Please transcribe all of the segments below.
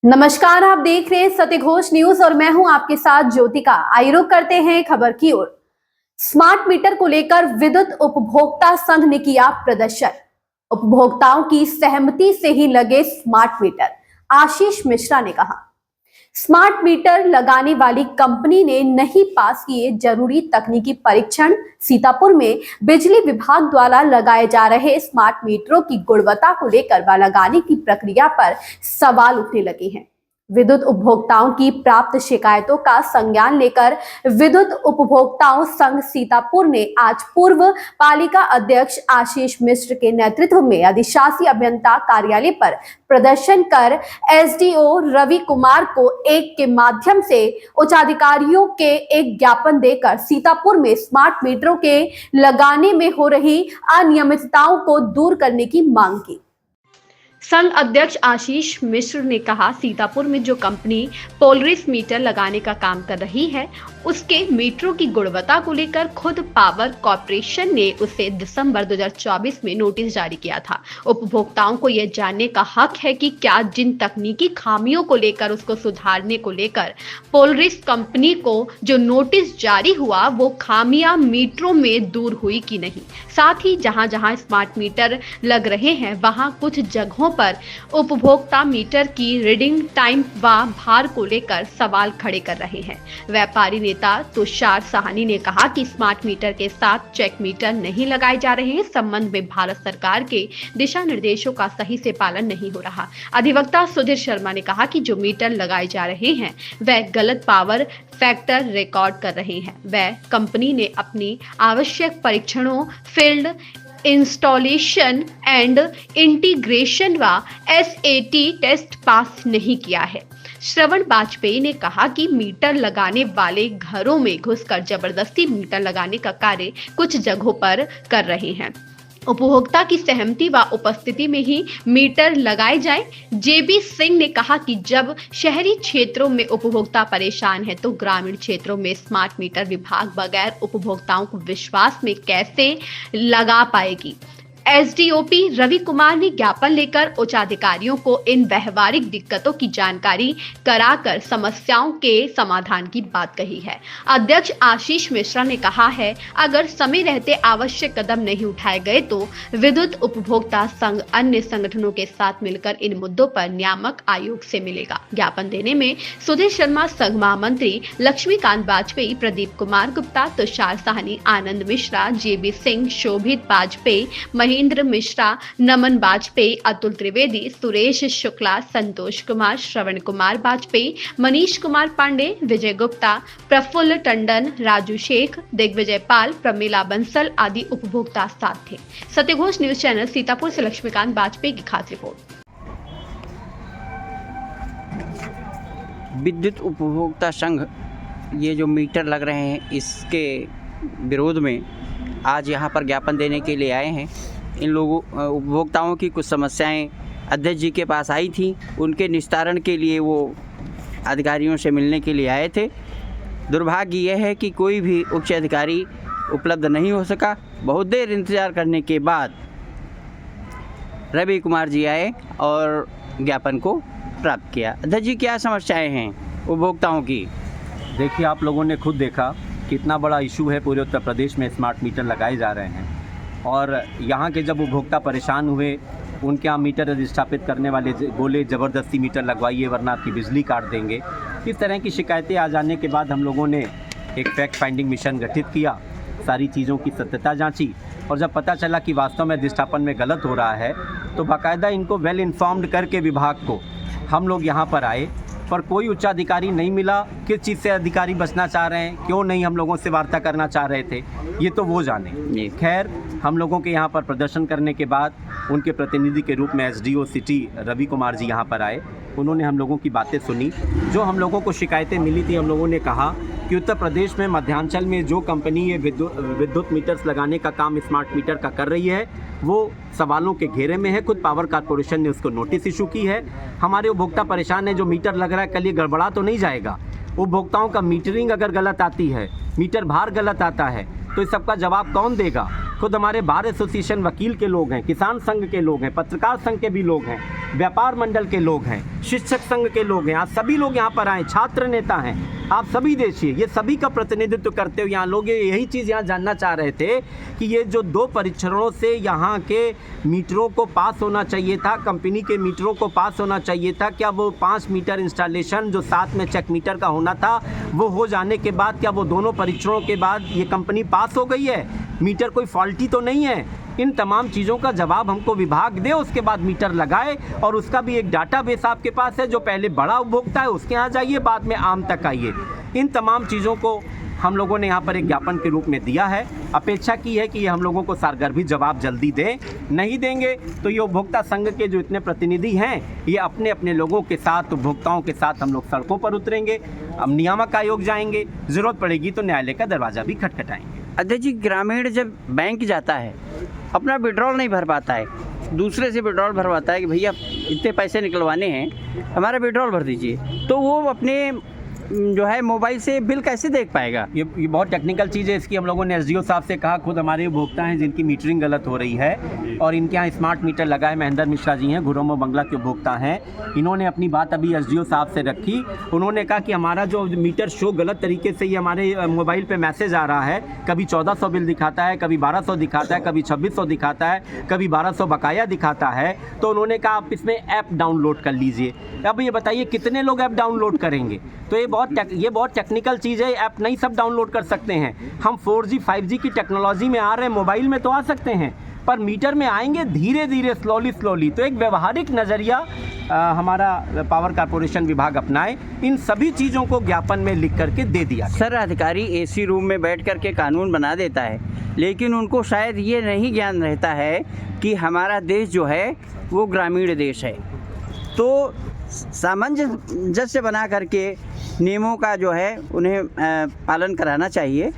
नमस्कार, आप देख रहे हैं सत्य घोष न्यूज और मैं हूं आपके साथ ज्योतिका। आइए रुक करते हैं खबर की ओर। स्मार्ट मीटर को लेकर विद्युत उपभोक्ता संघ ने किया प्रदर्शन। उपभोक्ताओं की सहमति से ही लगे स्मार्ट मीटर। आशीष मिश्रा ने कहा, स्मार्ट मीटर लगाने वाली कंपनी ने नहीं पास किए जरूरी तकनीकी परीक्षण। सीतापुर में बिजली विभाग द्वारा लगाए जा रहे स्मार्ट मीटरों की गुणवत्ता को लेकर व लगाने की प्रक्रिया पर सवाल उठने लगे हैं। विद्युत उपभोक्ताओं की प्राप्त शिकायतों का संज्ञान लेकर विद्युत उपभोक्ताओं संघ सीतापुर ने आज पूर्व पालिका अध्यक्ष आशीष मिश्र के नेतृत्व में अधिशासी अभियंता कार्यालय पर प्रदर्शन कर एसडीओ रवि कुमार को एक के माध्यम से उच्चाधिकारियों के एक ज्ञापन देकर सीतापुर में स्मार्ट मीटरों के लगाने में हो रही अनियमितताओं को दूर करने की मांग की। संघ अध्यक्ष आशीष मिश्र ने कहा, सीतापुर में जो कंपनी पोलरिस मीटर लगाने का काम कर रही है, उसके मीटरों की गुणवत्ता को लेकर खुद पावर कॉर्पोरेशन ने उसे दिसंबर 2024 में नोटिस जारी किया था। उपभोक्ताओं को यह जानने का हक है कि क्या जिन तकनीकी खामियों को लेकर उसको सुधारने को लेकर पोलरिस कंपनी को जो नोटिस जारी हुआ वो खामियां मीटरों में दूर हुई कि नहीं। साथ ही जहां जहां स्मार्ट मीटर लग रहे हैं वहां कुछ जगहों पर उपभोक्ता मीटर की रीडिंग टाइम व भार को लेकर सवाल खड़े कर रहे हैं। व्यापारी नेता तुषार साहनी ने कहा कि स्मार्ट मीटर के साथ चेक मीटर नहीं लगाए जा रहे हैं। इस संबंध में भारत सरकार के दिशा निर्देशों का सही से पालन नहीं हो रहा। अधिवक्ता सुधीर शर्मा ने कहा कि जो मीटर लगाए जा रहे हैं वह गलत पावर फैक्टर रिकॉर्ड कर रहे हैं। वह कंपनी ने अपनी आवश्यक परीक्षणों, फील्ड इंस्टॉलेशन एंड इंटीग्रेशन व SAT टेस्ट पास नहीं किया है। श्रवण वाजपेयी ने कहा कि मीटर लगाने वाले घरों में घुसकर जबरदस्ती मीटर लगाने का कार्य कुछ जगहों पर कर रहे हैं। उपभोक्ता की सहमति व उपस्थिति में ही मीटर लगाए जाएं। JB सिंह ने कहा कि जब शहरी क्षेत्रों में उपभोक्ता परेशान है तो ग्रामीण क्षेत्रों में स्मार्ट मीटर विभाग बगैर उपभोक्ताओं को विश्वास में कैसे लगा पाएगी। एसडीओपी रवि कुमार ने ज्ञापन लेकर उच्चाधिकारियों को इन व्यवहारिक दिक्कतों की जानकारी कराकर समस्याओं के समाधान की बात कही है। अध्यक्ष आशीष मिश्रा ने कहा है, अगर समय रहते आवश्यक कदम नहीं उठाए गए तो विद्युत उपभोक्ता संघ अन्य संगठनों के साथ मिलकर इन मुद्दों पर नियामक आयोग से मिलेगा। ज्ञापन देने में सुधीर शर्मा, संघ महामंत्री लक्ष्मीकांत वाजपेयी, प्रदीप कुमार गुप्ता, तुषार साहनी, आनंद मिश्रा, JB सिंह, शोभित वाजपेयी, महेंद्र मिश्रा, नमन वाजपेयी, अतुल त्रिवेदी, सुरेश शुक्ला, संतोष कुमार, श्रवण कुमार वाजपेयी, मनीष कुमार पांडे, विजय गुप्ता, प्रफुल्ल टंडन, राजू शेख, दिग्विजय पाल, प्रमीला बंसल आदि उपभोक्ता साथ थे। सत्यघोष न्यूज चैनल सीतापुर से लक्ष्मीकांत वाजपेयी की खास रिपोर्ट। विद्युत उपभोक्ता संघ ये जो मीटर लग रहे हैं इसके विरोध में आज यहाँ पर ज्ञापन देने के लिए आए हैं। इन लोगों उपभोक्ताओं की कुछ समस्याएं अध्यक्ष जी के पास आई थी, उनके निस्तारण के लिए वो अधिकारियों से मिलने के लिए आए थे। दुर्भाग्य यह है कि कोई भी उच्च अधिकारी उपलब्ध नहीं हो सका। बहुत देर इंतज़ार करने के बाद रवि कुमार जी आए और ज्ञापन को प्राप्त किया। अध्यक्ष जी, क्या समस्याएं हैं उपभोक्ताओं की? देखिए, आप लोगों ने खुद देखा कितना बड़ा इशू है। पूरे उत्तर प्रदेश में स्मार्ट मीटर लगाए जा रहे हैं और यहाँ के जब उपभोक्ता परेशान हुए, उनके यहाँ मीटर अधिस्थापित करने वाले बोले ज़बरदस्ती मीटर लगवाइए वरना आपकी बिजली काट देंगे। इस तरह की शिकायतें आ जाने के बाद हम लोगों ने एक फैक्ट फाइंडिंग मिशन गठित किया, सारी चीज़ों की सत्यता जांची और जब पता चला कि वास्तव में अधिस्थापन में गलत हो रहा है तो बाकायदा इनको वेल इन्फॉर्म्ड करके विभाग को हम लोग यहाँ पर आए, पर कोई उच्चाधिकारी नहीं मिला। किस चीज़ से अधिकारी बचना चाह रहे हैं, क्यों नहीं हम लोगों से वार्ता करना चाह रहे थे, ये तो वो जाने। खैर, हम लोगों के यहाँ पर प्रदर्शन करने के बाद उनके प्रतिनिधि के रूप में SDO सिटी रवि कुमार जी यहाँ पर आए। उन्होंने हम लोगों की बातें सुनी। जो हम लोगों को शिकायतें मिली थी, हम लोगों ने कहा कि उत्तर प्रदेश में मध्यांचल में जो कंपनी ये विद्युत मीटर्स लगाने का काम स्मार्ट मीटर का कर रही है वो सवालों के घेरे में है। खुद पावर कॉर्पोरेशन ने उसको नोटिस इशू की है। हमारे उपभोक्ता परेशान है, जो मीटर लग रहा है कल ये गड़बड़ा तो नहीं जाएगा। उपभोक्ताओं का मीटरिंग अगर गलत आती है, मीटर भार गलत आता है तो इस सबका जवाब कौन देगा? खुद हमारे बार एसोसिएशन वकील के लोग हैं, किसान संघ के लोग हैं, पत्रकार संघ के भी लोग हैं, व्यापार मंडल के लोग हैं, शिक्षक संघ के लोग हैं। आज सभी लोग यहाँ पर आए, छात्र नेता हैं, आप सभी देखिए, ये सभी का प्रतिनिधित्व करते हुए यहाँ लोग यही चीज़ यहाँ जानना चाह रहे थे कि ये जो 2 परीक्षणों से यहाँ के मीटरों को पास होना चाहिए था, कंपनी के मीटरों को पास होना चाहिए था, क्या वो 5 मीटर इंस्टॉलेशन जो साथ में चेक मीटर का होना था वो हो जाने के बाद क्या वो दोनों परीक्षणों के बाद ये कंपनी पास हो गई है? मीटर कोई फॉल्टी तो नहीं है? इन तमाम चीज़ों का जवाब हमको विभाग दे, उसके बाद मीटर लगाए और उसका भी एक डाटाबेस आपके पास है, जो पहले बड़ा उपभोक्ता है उसके यहाँ जाइए, बाद में आम तक आइए। इन तमाम चीज़ों को हम लोगों ने यहाँ पर एक ज्ञापन के रूप में दिया है। अपेक्षा की है कि ये हम लोगों को सारगर्भी जवाब जल्दी दें। नहीं देंगे तो ये उपभोक्ता संघ के जो इतने प्रतिनिधि हैं, ये अपने अपने लोगों के साथ, उपभोक्ताओं के साथ हम लोग सड़कों पर उतरेंगे, हम नियामक आयोग जाएंगे, ज़रूरत पड़ेगी तो न्यायालय का दरवाज़ा भी खटखटाएंगे। अध्यक्ष जी, ग्रामीण जब बैंक जाता है अपना विड्रॉल नहीं भर पाता है, दूसरे से विड्रॉल भरवाता है कि भैया इतने पैसे निकलवाने हैं, हमारा विड्रॉल भर दीजिए, तो वो अपने जो है मोबाइल से बिल कैसे देख पाएगा? ये बहुत टेक्निकल चीज़ है। इसकी हम लोगों ने एसडीओ साहब से कहा, खुद हमारे उपभोक्ता हैं जिनकी मीटरिंग गलत हो रही है और इनके यहाँ स्मार्ट मीटर लगा है। महेंद्र मिश्रा जी हैं, घुरोमो बंगला के उपभोक्ता हैं। इन्होंने अपनी बात अभी एसडीओ साहब से रखी। उन्होंने कहा कि हमारा जो मीटर शो गलत तरीके से ये हमारे मोबाइल पे मैसेज आ रहा है, कभी 1400 बिल दिखाता है, कभी 1200 दिखाता है, कभी 2600 दिखाता है, कभी 1200 बकाया दिखाता है। तो उन्होंने कहा आप इसमें ऐप डाउनलोड कर लीजिए। अब ये बताइए कितने लोग ऐप डाउनलोड करेंगे? तो ये बहुत टेक्निकल चीज़ है। ऐप नहीं सब डाउनलोड कर सकते हैं। हम 4G 5G की टेक्नोलॉजी में आ रहे हैं, मोबाइल में तो आ सकते हैं, पर मीटर में आएंगे धीरे धीरे, स्लोली। तो एक व्यवहारिक नज़रिया हमारा पावर कॉर्पोरेशन विभाग अपनाए। इन सभी चीज़ों को ज्ञापन में लिख करके दे दिया। सर, अधिकारी एसी रूम में बैठ करके कानून बना देता है, लेकिन उनको शायद ये नहीं ज्ञान रहता है कि हमारा देश जो है वो ग्रामीण देश है। तो सामंजस्य बना करके नियमों का जो है उन्हें पालन कराना चाहिए।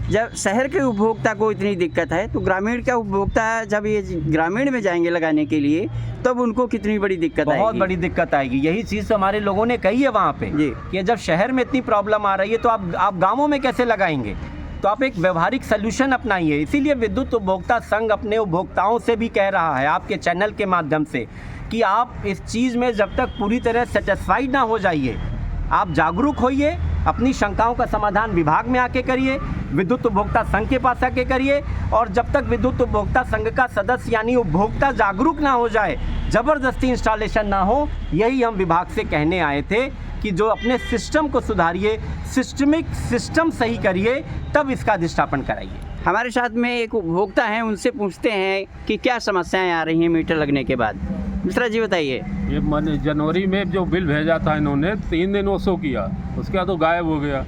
जब शहर के उपभोक्ता को इतनी दिक्कत है तो ग्रामीण का उपभोक्ता जब ये ग्रामीण में जाएंगे लगाने के लिए तब उनको कितनी बड़ी दिक्कत आएगी? बहुत बड़ी दिक्कत आएगी। यही चीज़ तो हमारे लोगों ने कही है वहाँ पे कि जब शहर में इतनी प्रॉब्लम आ रही है तो आप गाँवों में कैसे लगाएंगे? तो आप एक व्यवहारिक सल्यूशन अपनाइए। इसीलिए विद्युत उपभोक्ता संघ अपने उपभोक्ताओं से भी कह रहा है आपके चैनल के माध्यम से कि आप इस चीज़ में जब तक पूरी तरह सेटिस्फाइड ना हो जाइए, आप जागरूक होइए, अपनी शंकाओं का समाधान विभाग में आके करिए, विद्युत उपभोक्ता संघ के पास आके करिए। और जब तक विद्युत उपभोक्ता संघ का सदस्य यानी उपभोक्ता जागरूक ना हो जाए, ज़बरदस्ती इंस्टॉलेशन ना हो, यही हम विभाग से कहने आए थे कि जो अपने सिस्टम को सुधारिए, सिस्टम सही करिए, तब इसका अधिष्ठापन कराइए। हमारे साथ में एक उपभोक्ता हैं, उनसे पूछते हैं कि क्या समस्याएं आ रही हैं मीटर लगने के बाद। मिश्रा जी बताइए। ये मैंने जनवरी में जो बिल भेजा था इन्होंने 3 दिन वो शो किया, उसके बाद तो गायब हो गया।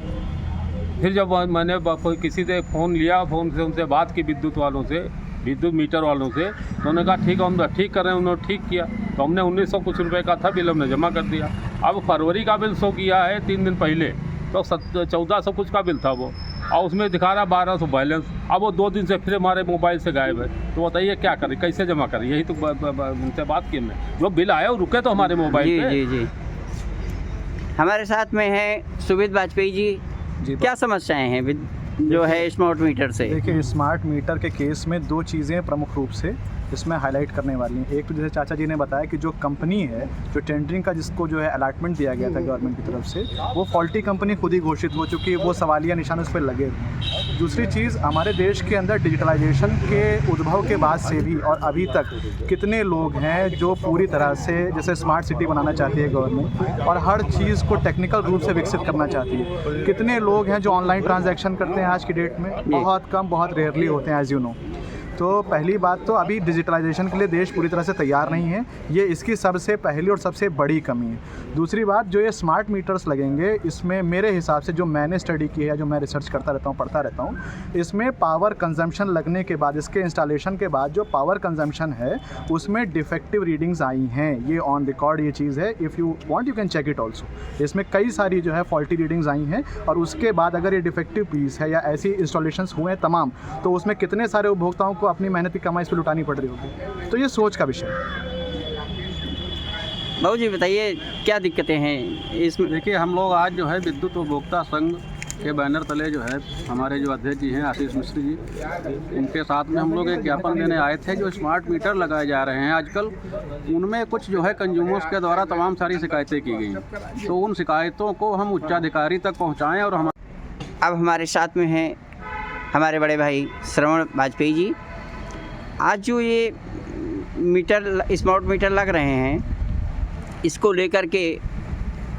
फिर जब मैंने कोई किसी से फ़ोन लिया, फ़ोन से उनसे बात की विद्युत मीटर वालों से, तो उन्होंने कहा ठीक है हम ठीक कर रहे हैं। उन्होंने ठीक किया तो हमने 1900 कुछ रुपए का था बिल, हमने जमा कर दिया। अब फरवरी का बिल शो किया है 3 दिन पहले, तो 1400 कुछ का बिल था वो, और उसमें दिखा रहा 1200 बैलेंस। अब वो 2 दिन से फिर हमारे मोबाइल से गायब है। तो बताइए क्या करें, कैसे जमा करें? यही तो उनसे बात की हमने, जो बिल आया वो रुके तो हमारे मोबाइल पे। जी। हमारे साथ में है सुविध वाजपेयी जी। क्या समस्याएं हैं जो है स्मार्ट मीटर से? देखिए, स्मार्ट मीटर के केस में 2 चीज़ें प्रमुख रूप से इसमें हाईलाइट करने वाली हैं। एक तो जैसे चाचा जी ने बताया कि जो कंपनी है, जो टेंडरिंग का जिसको जो है अलॉटमेंट दिया गया था गवर्नमेंट की तरफ से, वो फॉल्टी कंपनी खुद ही घोषित हो चुकी है, वो सवालिया निशान उस पर लगे हुए। दूसरी चीज़, हमारे देश के अंदर डिजिटलाइजेशन के उद्भव के बाद से भी और अभी तक कितने लोग हैं जो पूरी तरह से जैसे स्मार्ट सिटी बनाना चाहती है गवर्नमेंट और हर चीज़ को टेक्निकल रूप से विकसित करना चाहती है। कितने लोग हैं जो ऑनलाइन ट्रांजैक्शन करते हैं आज की डेट में? बहुत कम, बहुत रेयरली होते हैं, एज यू नो। तो पहली बात तो अभी डिजिटलाइजेशन के लिए देश पूरी तरह से तैयार नहीं है, ये इसकी सबसे पहली और सबसे बड़ी कमी है। दूसरी बात, जो ये स्मार्ट मीटर्स लगेंगे, इसमें मेरे हिसाब से जो मैंने स्टडी की है, जो मैं रिसर्च करता रहता हूँ, पढ़ता रहता हूँ, इसमें पावर कंजम्पशन लगने के बाद, इसके इंस्टॉलेशन के बाद जो पावर कंजम्पशन है उसमें डिफेक्टिव रीडिंग्स आई हैं। ये ऑन रिकॉर्ड ये चीज़ है, if you want you can check it also. इसमें कई सारी जो है फॉल्टी रीडिंग्स आई हैं और उसके बाद अगर ये डिफेक्टिव पीस है या ऐसी इंस्टॉलेशंस हुए हैं तमाम, तो उसमें कितने सारे उपभोक्ताओं को अपनी मेहनत की कमाई इस पर लुटानी पड़ रही होगी। तो ये सोच का विषय है। बाबू जी बताइए क्या दिक्कतें हैं इसमें? देखिए, हम लोग आज जो है विद्युत उपभोक्ता संघ के बैनर तले जो है हमारे जो अध्यक्ष जी हैं आशीष मिश्र जी, उनके साथ में हम लोग एक ज्ञापन देने आए थे। जो स्मार्ट मीटर लगाए जा रहे हैं आजकल, उनमें कुछ जो है कंज्यूमर्स के द्वारा तमाम सारी शिकायतें की गई, तो उन शिकायतों को हम उच्चाधिकारी तक पहुँचाएँ। और हम अब हमारे साथ में हैं हमारे बड़े भाई श्रवण वाजपेयी जी। आज जो ये मीटर, स्मार्ट मीटर लग रहे हैं, इसको लेकर के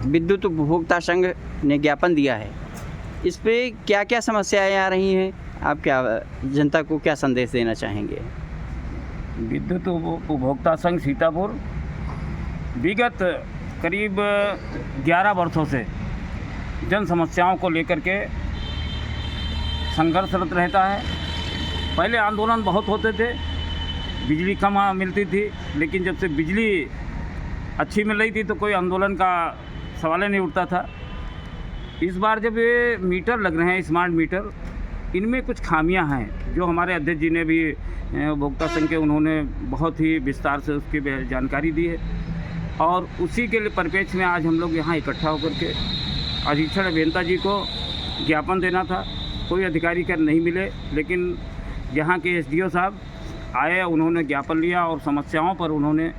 विद्युत उपभोक्ता संघ ने ज्ञापन दिया है। इस पे क्या क्या समस्याएं आ रही हैं, आप क्या जनता को क्या संदेश देना चाहेंगे? विद्युत उपभोक्ता संघ सीतापुर विगत करीब 11 वर्षों से जन समस्याओं को लेकर के संघर्षरत रहता है। पहले आंदोलन बहुत होते थे, बिजली कम मिलती थी, लेकिन जब से बिजली अच्छी मिल रही थी तो कोई आंदोलन का सवाल ही नहीं उठता था। इस बार जब ये मीटर लग रहे हैं, स्मार्ट मीटर, इनमें कुछ खामियां हैं जो हमारे अध्यक्ष जी ने भी उपभोक्ता संघ के, उन्होंने बहुत ही विस्तार से उसकी जानकारी दी है। और उसी के लिए परिप्रेक्ष्य में आज हम लोग यहाँ इकट्ठा होकर के अधीक्षण अभियंता जी को ज्ञापन देना था। कोई अधिकारी कर नहीं मिले, लेकिन यहाँ के एसडीओ साहब आए, उन्होंने ज्ञापन लिया और समस्याओं पर उन्होंने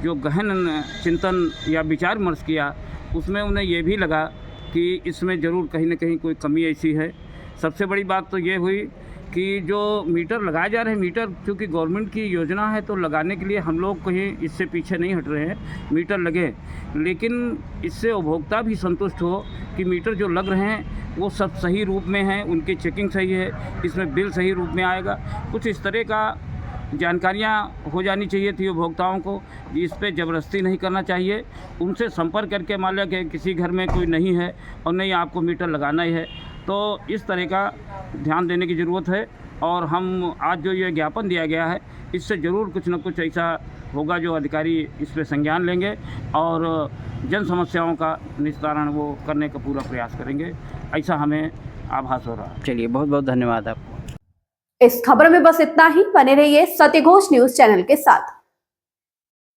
जो गहन चिंतन या विचार विमर्श किया, उसमें उन्हें ये भी लगा कि इसमें ज़रूर कहीं ना कहीं कोई कमी ऐसी है। सबसे बड़ी बात तो ये हुई कि जो मीटर लगाए जा रहे हैं, मीटर चूँकि गवर्नमेंट की योजना है तो लगाने के लिए हम लोग कहीं इससे पीछे नहीं हट रहे हैं, मीटर लगे, लेकिन इससे उपभोक्ता भी संतुष्ट हो कि मीटर जो लग रहे हैं वो सब सही रूप में हैं, उनकी चेकिंग सही है, इसमें बिल सही रूप में आएगा। कुछ इस तरह का जानकारियाँ हो जानी चाहिए थी उपभोक्ताओं को, इस पे ज़बरदस्ती नहीं करना चाहिए। उनसे संपर्क करके मान लिया कि किसी घर में कोई नहीं है और नहीं आपको मीटर लगाना ही है, तो इस तरह का ध्यान देने की ज़रूरत है। और हम आज जो ये ज्ञापन दिया गया है, इससे ज़रूर कुछ न कुछ ऐसा होगा जो अधिकारी इस पर संज्ञान लेंगे और जन समस्याओं का निस्तारण वो करने का पूरा प्रयास करेंगे, ऐसा हमें आभास हो रहा है। चलिए, बहुत बहुत धन्यवाद आपको। इस खबर में बस इतना ही। बने रहिए सत्य घोष न्यूज चैनल के साथ।